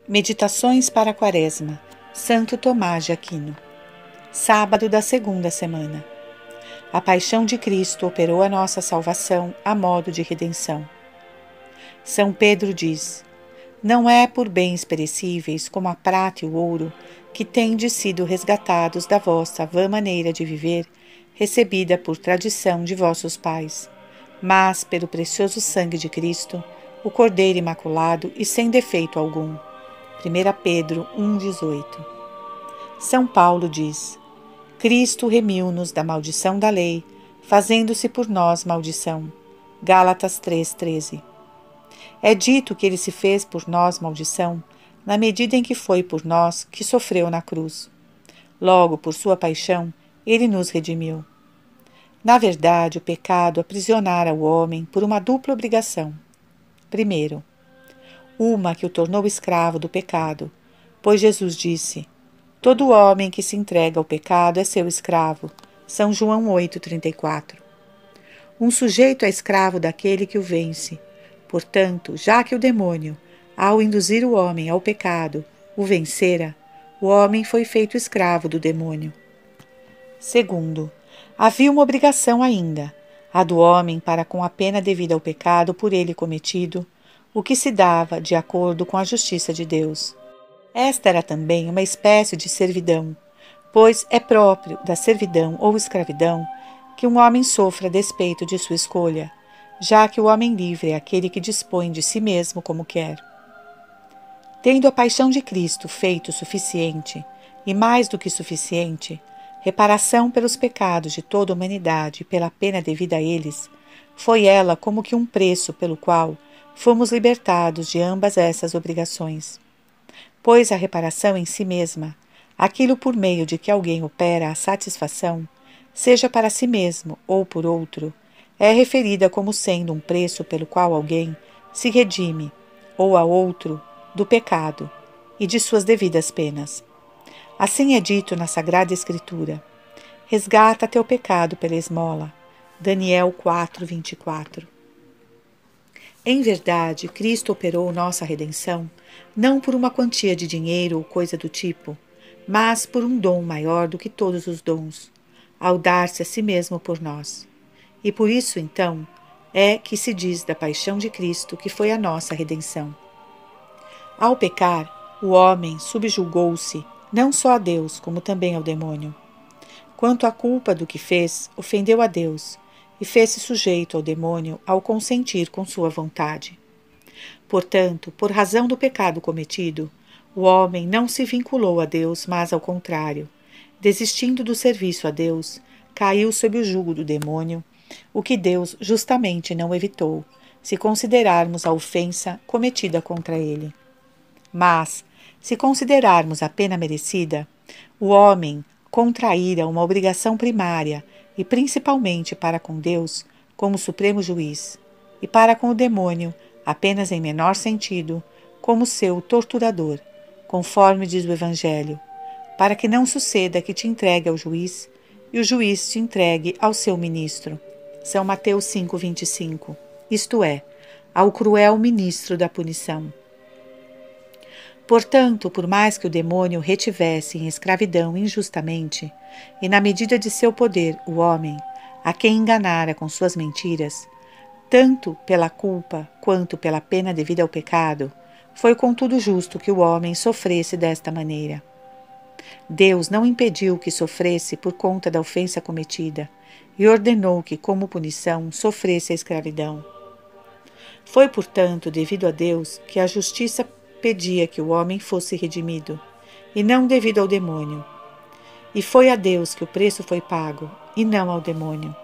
Meditações para a Quaresma, Santo Tomás de Aquino. Sábado da segunda semana. A paixão de Cristo operou a nossa salvação a modo de redenção. São Pedro diz: não é por bens perecíveis como a prata e o ouro que tendes sido resgatados da vossa vã maneira de viver, recebida por tradição de vossos pais, mas pelo precioso sangue de Cristo, o Cordeiro imaculado e sem defeito algum. 1 Pedro 1,18. São Paulo diz: Cristo remiu-nos da maldição da lei, fazendo-se por nós maldição. Gálatas 3,13. É dito que ele se fez por nós maldição, na medida em que foi por nós que sofreu na cruz. Logo, por sua paixão, ele nos redimiu. Na verdade, o pecado aprisionara o homem por uma dupla obrigação. Primeiro, uma que o tornou escravo do pecado, pois Jesus disse: todo homem que se entrega ao pecado é seu escravo. São João 8,34. Um sujeito é escravo daquele que o vence. Portanto, já que o demônio, ao induzir o homem ao pecado, o vencera, o homem foi feito escravo do demônio. Segundo, havia uma obrigação ainda, a do homem para com a pena devida ao pecado por ele cometido, o que se dava de acordo com a justiça de Deus. Esta era também uma espécie de servidão, pois é próprio da servidão ou escravidão que um homem sofra a despeito de sua escolha, já que o homem livre é aquele que dispõe de si mesmo como quer. Tendo a paixão de Cristo feito suficiente, e mais do que suficiente, reparação pelos pecados de toda a humanidade e pela pena devida a eles, foi ela como que um preço pelo qual fomos libertados de ambas essas obrigações. Pois a reparação em si mesma, aquilo por meio de que alguém opera a satisfação, seja para si mesmo ou por outro, é referida como sendo um preço pelo qual alguém se redime, ou a outro, do pecado e de suas devidas penas. Assim é dito na Sagrada Escritura: resgata teu pecado pela esmola. Daniel 4,24. Em verdade, Cristo operou nossa redenção não por uma quantia de dinheiro ou coisa do tipo, mas por um dom maior do que todos os dons, ao dar-se a si mesmo por nós. E por isso, então, é que se diz da paixão de Cristo que foi a nossa redenção. Ao pecar, o homem subjugou-se não só a Deus, como também ao demônio. Quanto à culpa do que fez, ofendeu a Deus e fez-se sujeito ao demônio ao consentir com sua vontade. Portanto, por razão do pecado cometido, o homem não se vinculou a Deus, mas ao contrário, desistindo do serviço a Deus, caiu sob o jugo do demônio, o que Deus justamente não evitou, se considerarmos a ofensa cometida contra ele. Mas, se considerarmos a pena merecida, o homem contraíra uma obrigação primária e principalmente para com Deus, como supremo juiz, e para com o demônio, apenas em menor sentido, como seu torturador, conforme diz o Evangelho, para que não suceda que te entregue ao juiz e o juiz te entregue ao seu ministro. São Mateus 5,25, isto é, ao cruel ministro da punição. Portanto, por mais que o demônio retivesse em escravidão injustamente, e na medida de seu poder o homem, a quem enganara com suas mentiras, tanto pela culpa quanto pela pena devida ao pecado, foi contudo justo que o homem sofresse desta maneira. Deus não impediu que sofresse por conta da ofensa cometida, e ordenou que, como punição, sofresse a escravidão. Foi, portanto, devido a Deus que a justiça pedia que o homem fosse redimido, e não devido ao demônio. E foi a Deus que o preço foi pago, e não ao demônio.